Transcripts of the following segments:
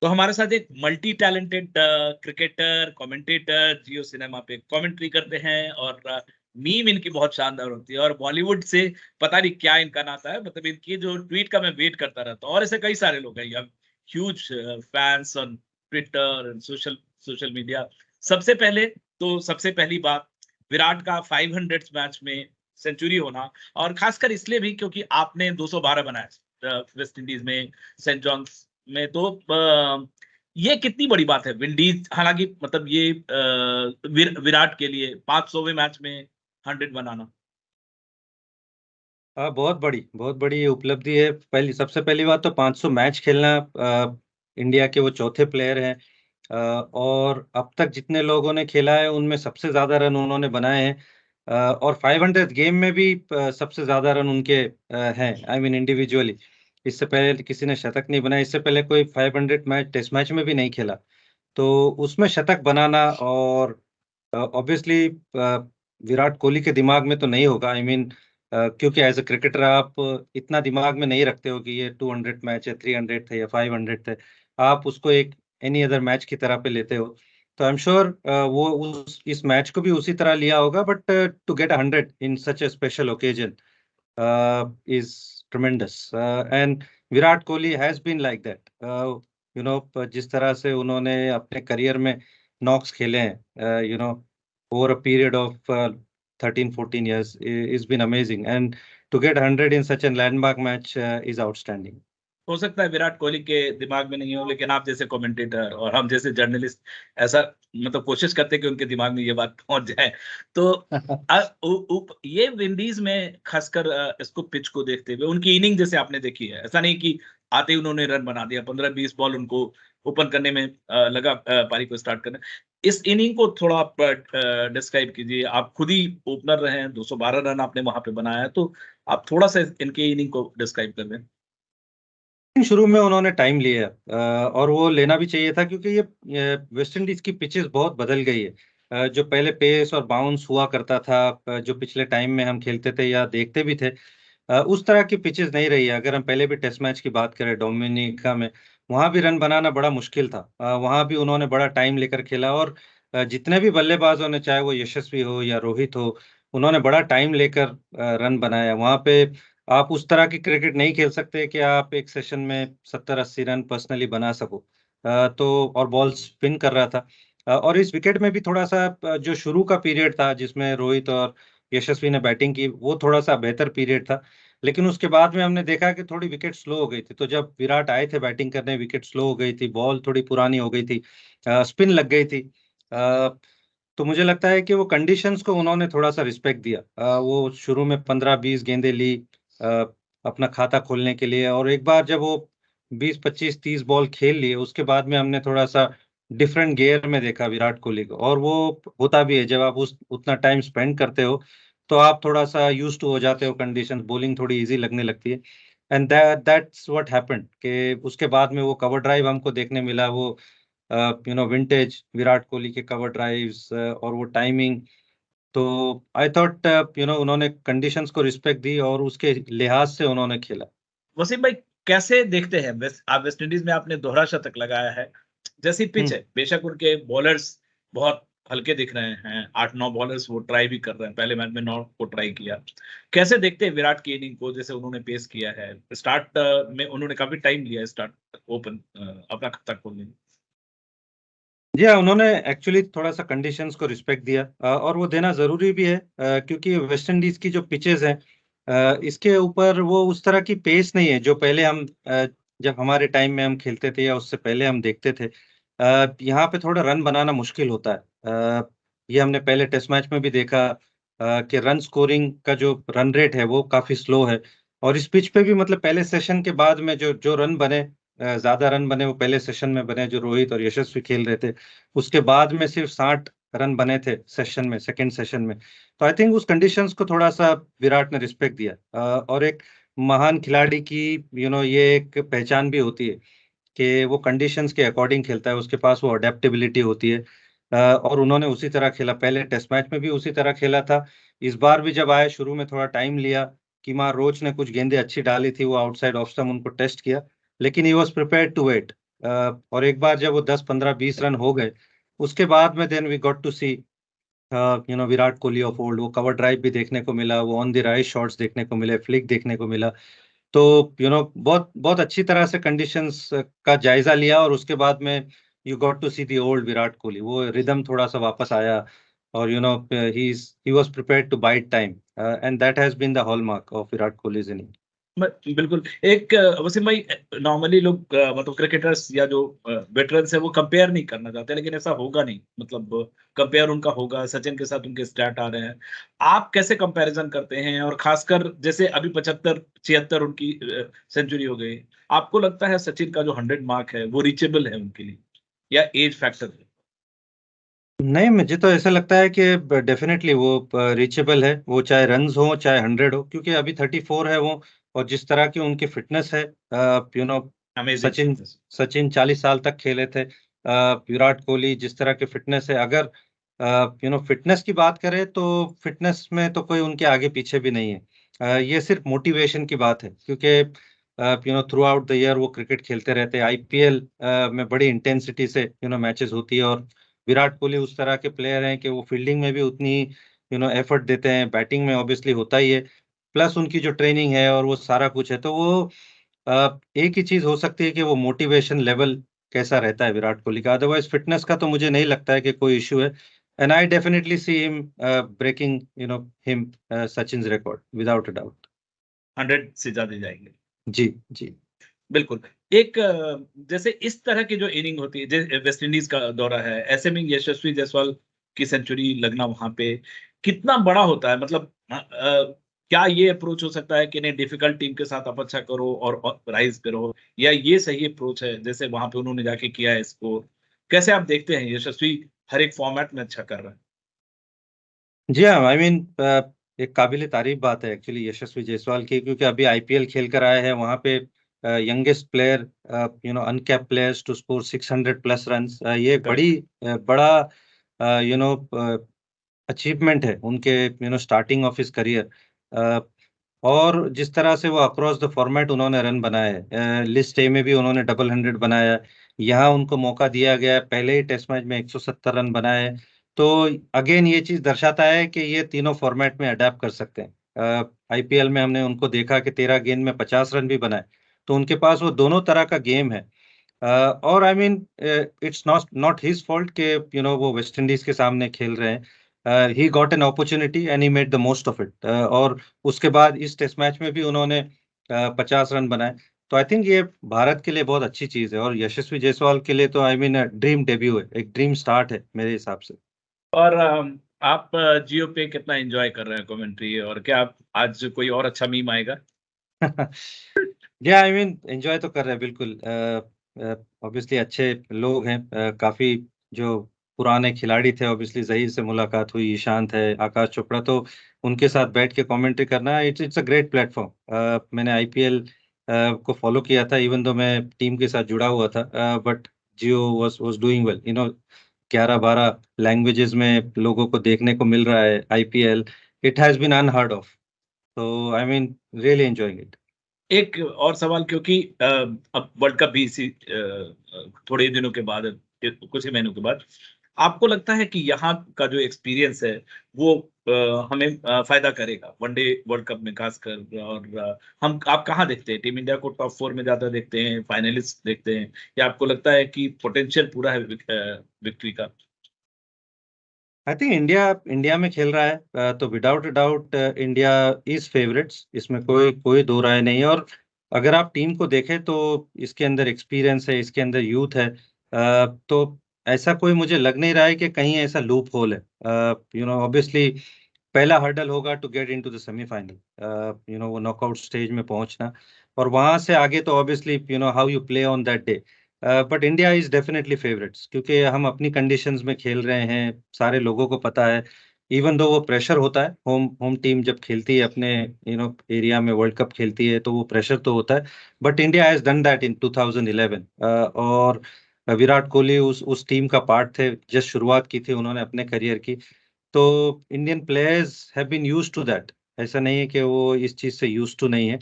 तो हमारे साथ एक मल्टी टैलेंटेड क्रिकेटर, कमेंटेटर, जियो सिनेमा पे कमेंट्री करते हैं और मीम इनकी बहुत शानदार होती है और बॉलीवुड से पता नहीं क्या इनका नाता है, मतलब इनकी जो ट्वीट का मैं वेट करता रहता हूँ और ऐसे कई सारे लोग हैं, you have huge fans on Twitter and social media. सबसे पहले तो सबसे पहली बात, विराट का 500 मैच में सेंचुरी होना, और खासकर इसलिए भी क्योंकि आपने 212 बनाया वेस्ट इंडीज में, सेंट जॉन्स में। तो ये कितनी बड़ी बात है विंडीज, हालांकि मतलब ये विराट के लिए 500वें मैच में 100 बनाना। बहुत बड़ी ये उपलब्धि है। सबसे पहली बात तो 500 मैच खेलना, इंडिया के वो चौथे प्लेयर हैं, और अब तक जितने लोगों ने खेला है उनमें सबसे ज्यादा रन उन्होंने बनाए हैं, और 500 गेम में भी सबसे ज्यादा रन उनके हैं, आई मीन इंडिविजुअली। इससे पहले किसी ने शतक नहीं बनाया, इससे पहले कोई 500 मैच टेस्ट मैच में भी नहीं खेला, तो उसमें शतक बनाना, और ऑब्वियसली विराट कोहली के दिमाग में तो नहीं होगा, आई मीन क्योंकि एज अ क्रिकेटर आप इतना दिमाग में नहीं रखते हो कि ये 200 मैच है, 300 थे या 500 थे, आप उसको एक एनी अदर मैच की तरह पे लेते हो। तो आई एम श्योर वो इस मैच को भी उसी तरह लिया होगा, but to get 100 in such a special occasion is tremendous, and Virat Kohli has been like that, you know, जिस तरह से उन्होंने अपने करियर में नॉक्स खेले हैं, you know, over a period of 13-14 years is been amazing, and to get 100 in such a landmark match is outstanding. हो सकता है विराट कोहली के दिमाग में नहीं हो, लेकिन आप जैसे कमेंटेटर और हम जैसे जर्नलिस्ट ऐसा मतलब कोशिश करते हैं कि उनके दिमाग में ये बात पहुंच जाए। तो ये विंडीज में खासकर इसको पिच को देखते हुए उनकी इनिंग जैसे आपने देखी है, ऐसा नहीं कि आते ही उन्होंने रन बना दिया, 15-20 बॉल उनको ओपन करने में लगा, पारी को स्टार्ट करने। इस इनिंग को थोड़ा आप डिस्क्राइब कीजिए, आप खुद ही ओपनर रहे हैं, 212 रन आपने वहां पे बनाया है, तो आप थोड़ा सा इनके इनिंग को डिस्क्राइब कर दें। शुरू में उन्होंने टाइम लिया, और वो लेना भी चाहिए था, क्योंकि ये वेस्ट इंडीज की पिचेस बहुत बदल गई है। जो पहले पेस और बाउंस हुआ करता था, जो पिछले टाइम में हम खेलते थे या देखते भी थे, उस तरह की पिचेस नहीं रही है। अगर हम पहले भी टेस्ट मैच की बात करें डोमिनिका में, वहां भी रन बनाना बड़ा मुश्किल था, वहां भी उन्होंने बड़ा टाइम लेकर खेला, और जितने भी बल्लेबाजों ने, चाहे वो यशस्वी हो या रोहित हो, उन्होंने बड़ा टाइम लेकर रन बनाया। वहां पे आप उस तरह की क्रिकेट नहीं खेल सकते कि आप एक सेशन में 70-80 रन पर्सनली बना सको, तो और बॉल स्पिन कर रहा था, और इस विकेट में भी थोड़ा सा जो शुरू का पीरियड था जिसमें रोहित और यशस्वी ने बैटिंग की, वो थोड़ा सा बेहतर पीरियड था। लेकिन उसके बाद में हमने देखा कि थोड़ी विकेट स्लो हो गई थी, तो जब विराट आए थे बैटिंग करने, विकेट स्लो हो गई थी, बॉल थोड़ी पुरानी हो गई थी, स्पिन लग गई थी, तो मुझे लगता है कि वो कंडीशंस को उन्होंने थोड़ा सा रिस्पेक्ट दिया। वो शुरू में 15-20 गेंदें ली अ, अपना खाता खोलने के लिए, और एक बार जब वो 20-25-30 बॉल खेल लिए, उसके बाद में हमने थोड़ा सा डिफरेंट गियर में देखा विराट कोहली को। और वो होता भी है, जब आप उस उतना टाइम स्पेंड करते हो तो आप थोड़ा सा यूज टू हो जाते हो कंडीशंस, बॉलिंग थोड़ी इजी लगने लगती है, एंड दैट्स व्हाट हैपेंड कि उसके बाद में वो कवर ड्राइव हमको देखने मिला, वो you know vintage Virat Kohli के कवर ड्राइव्स, और वो टाइमिंग। तो आई थॉट यू नो उन्होंने कंडीशंस को रिस्पेक्ट दी और उसके लिहाज से उन्होंने खेला। वसीम भाई, कैसे देखते हैं आप वेस्ट इंडीज में आपने दोहरा शतक लगाया है, जैसी पिच है, बेशक उनके बॉलर्स बहुत हल्के दिख रहे हैं, 8-9 बॉलर्स वो ट्राई भी कर रहे हैं, पहले मैच में 9 को ट्राई किया। कैसे देखते हैं विराट की इनिंग को, जैसे उन्होंने पेश किया है स्टार्ट में, उन्होंने काफी टाइम लिया स्टार्ट ओपन अपना खाता खोलने में। जी हाँ, उन्होंने एक्चुअली थोड़ा सा कंडीशंस को रिस्पेक्ट दिया, और वो देना जरूरी भी है, क्योंकि वेस्ट इंडीज की जो पिचेस हैं, इसके ऊपर वो उस तरह की पेस नहीं है जो पहले हम जब हमारे टाइम में हम खेलते थे या उससे पहले हम देखते थे। यहाँ पे थोड़ा रन बनाना मुश्किल होता है, ये हमने पहले टेस्ट मैच में भी देखा, कि रन स्कोरिंग का जो रन रेट है वो काफी स्लो है, और इस पिच पे भी मतलब पहले सेशन के बाद में जो जो रन बने, ज्यादा रन बने वो पहले सेशन में बने, जो रोहित और यशस्वी खेल रहे थे। उसके बाद में सिर्फ 60 रन बने थे सेशन में, सेकंड सेशन में। तो आई थिंक उस कंडीशंस को थोड़ा सा विराट ने रिस्पेक्ट दिया, और एक महान खिलाड़ी की ये एक पहचान भी होती है कि वो कंडीशंस के अकॉर्डिंग खेलता है, उसके पास वो अडेप्टेबिलिटी होती है, और उन्होंने उसी तरह खेला, पहले टेस्ट मैच में भी उसी तरह खेला था। इस बार भी जब आए, शुरू में थोड़ा टाइम लिया, किमार रोच ने कुछ गेंदें अच्छी डाली थी, वो आउटसाइड ऑफ स्टंप उनको टेस्ट किया, लेकिन he was prepared to wait, और एक बार जब वो 10 15 20 रन हो गए, उसके बाद में then we got to see Virat Kohli of old. वो कवर ड्राइव भी देखने को मिला, वो ऑन द राइज शॉट्स देखने को मिले, फ्लिक देखने को मिला। तो बहुत बहुत अच्छी तरह से कंडीशंस का जायजा लिया, और उसके बाद में you got to see the old Virat Kohli. वो रिदम थोड़ा सा वापस आया, और he was prepared to bite time, and that has been the hallmark of Virat Kohli's inning. बिल्कुल। एक वसीम भाई, नॉर्मली लोग मतलब क्रिकेटर्स या जो वेटरन्स है वो कंपेयर नहीं करना चाहते, लेकिन ऐसा होगा नहीं। मतलब कंपेयर उनका होगा, सचिन के साथ उनके स्टैट आ रहे हैं। आप कैसे कंपैरिजन करते हैं? और खासकर जैसे अभी 75-76 उनकी सेंचुरी हो गई, आपको लगता है सचिन का जो 100 मार्क है वो रीचेबल है उनके लिए, या एज फैक्टर है? नहीं, मुझे तो ऐसा लगता है कि डेफिनेटली वो रीचेबल है, वो चाहे रन्स हो चाहे 100 हो, क्योंकि अभी 34 है वो। और जिस तरह की उनकी फिटनेस है, you know amazing Sachin fitness. Sachin 40 साल तक खेले थे। विराट कोहली जिस तरह की फिटनेस है, अगर फिटनेस की बात करें तो फिटनेस में तो कोई उनके आगे पीछे भी नहीं है। ये सिर्फ मोटिवेशन की बात है, क्योंकि थ्रू आउट द ईयर वो क्रिकेट खेलते रहते हैं। आईपीएल में बड़ी इंटेंसिटी से मैचेस होती है, और विराट कोहली उस तरह के प्लेयर हैं कि वो फील्डिंग में भी उतनी एफर्ट देते हैं, बैटिंग में ऑब्वियसली होता ही है, प्लस उनकी जो ट्रेनिंग है और वो सारा कुछ है। तो वो एक ही चीज हो सकती है कि वो मोटिवेशन लेवल कैसा रहता है विराट कोहली का। अदरवाइज फिटनेस का तो मुझे नहीं लगता है कि कोई इश्यू है। And I definitely see him breaking him Sachin's record without a doubt. 100 से ज्यादा जाएंगे। जी जी। बिल्कुल। एक जैसे इस तरह की जो इनिंग होती है, जैसे वेस्ट इंडीज का दौरा है, ऐसे में यशस्वी जायसवाल की सेंचुरी लगना वहां पे कितना बड़ा होता है? मतलब क्या ये अप्रोच हो सकता है कि नहीं, डिफिकल्ट टीम के साथ आप अच्छा करो और राइज करो, या ये सही अप्रोच है जैसे वहां पे उन्होंने जाके किया है इसको? कैसे आप देखते हैं यशस्वी हर एक फॉर्मेट में अच्छा कर रहा है? जी हाँ, आई मीन एक काबिल तारीफ बात है एक्चुअली यशस्वी जायसवाल की, क्योंकि अभी आईपीएल खेल कर आए हैं वहाँ पे। Youngest player, uncapped players to score 600 plus runs, ये एक करेक्ट। बड़ा यू नो अचीवमेंट है उनके स्टार्टिंग ऑफ हिज करियर। और जिस तरह से वो अक्रॉस द फॉर्मेट उन्होंने रन बनाए हैं, लिस्ट ए में भी उन्होंने डबल 100 बनाया, यहाँ उनको मौका दिया गया है, पहले ही टेस्ट मैच में 170 रन बनाए हैं। तो अगेन ये चीज दर्शाता है कि ये तीनों फॉर्मेट में अडेप्ट कर सकते हैं। आईपीएल में हमने उनको देखा कि 13 गेंद में 50 रन भी बनाए। तो उनके पास वो दोनों तरह का गेम है। और I mean it's not not his fault के वो वेस्ट इंडीज के सामने खेल रहे हैं। He got an opportunity and he made the most of it. और उसके बाद इस टेस्ट मैच में भी उन्होंने 50 रन बनाए। तो आई थिंक ये भारत के लिए बहुत अच्छी चीज है, और यशस्वी जायसवाल के लिए तो आई मीन ड्रीम डेब्यू है, एक ड्रीम स्टार्ट है मेरे हिसाब से। और आप जियो पे कितना एंजॉय कर रहे हैं कमेंट्री? और क्या आप आज कोई और अच्छा मीम आएगा? या आई मीन एंजॉय तो कर रहे हैं बिल्कुल। ऑब्वियसली अच्छे लोग हैं, काफी जो पुराने खिलाड़ी थे। ऑब्वियसली जहीर से मुलाकात हुई, ईशांत है, आकाश चोपड़ा, तो उनके साथ बैठ के कमेंट्री करना, इट्स अ ग्रेट प्लेटफॉर्म। मैंने आईपीएल को फॉलो किया था, इवन दो मैं टीम के साथ जुड़ा हुआ था, but Jio was doing well. 11-12 languages में लोगों को देखने को मिल रहा है IPL. It has been unheard of. तो I mean really enjoying it. एक और सवाल, क्योंकि अब वर्ल्ड कप भी इसी थोड़े ही दिनों के बाद, कुछ ही महीनों के बाद, आपको लगता है कि यहाँ का जो एक्सपीरियंस है वो हमें फायदा करेगा वनडे वर्ल्ड कप में खासकर? और हम आप कहाँ देखते हैं टीम इंडिया को? टॉप 4 में ज्यादा देखते हैं, फाइनलिस्ट देखते हैं, या आपको लगता है कि पोटेंशियल पूरा है विक्ट्री का? आई थिंक इंडिया इंडिया में खेल रहा है, तो without doubt India is favourites, इसमें कोई कोई दो राय नहीं है। और अगर आप टीम को देखें तो इसके अंदर एक्सपीरियंस है, इसके अंदर यूथ है। तो ऐसा कोई मुझे लग नहीं रहा है कि कहीं ऐसा लूप होल है। ऑब्वियसली पहला हर्डल होगा to get into the semifinal, वो नॉकआउट स्टेज में पहुंचना, और वहां से आगे तो obviously how you play on that day. But India is definitely favourites, क्योंकि हम अपनी कंडीशंस में खेल रहे हैं, सारे लोगों को पता है। इवन दो वो प्रेशर होता है, होम होम टीम जब खेलती है अपने एरिया में वर्ल्ड कप खेलती है, तो वो प्रेशर तो होता है। But India has done that in 2011। और विराट कोहली उस टीम का पार्ट थे, जस्ट शुरुआत की थी उन्होंने अपने करियर की। तो Indian players have been used to that. ऐसा नहीं है कि वो इस चीज से यूज्ड टू नहीं है।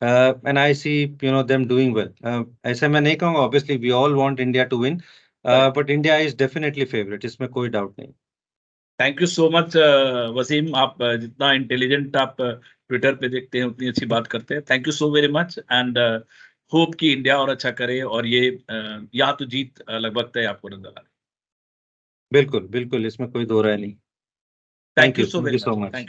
And I see them doing well. ऐसे मैं नहीं कहूंगा, obviously we all want India to win, but India is definitely favourite, इसमें कोई डाउट नहीं। Thank you so much Wasim, आप जितना इंटेलिजेंट आप ट्विटर पे देखते हैं उतनी अच्छी बात करते हैं। Thank you so very much, and hope कि इंडिया और अच्छा करे, और ये यहाँ तो जीत लगभग तय आपको नजर आ रही है। बिल्कुल बिल्कुल, इसमें कोई दो राय नहीं। Thank you so thank very you so much, much. Thank you.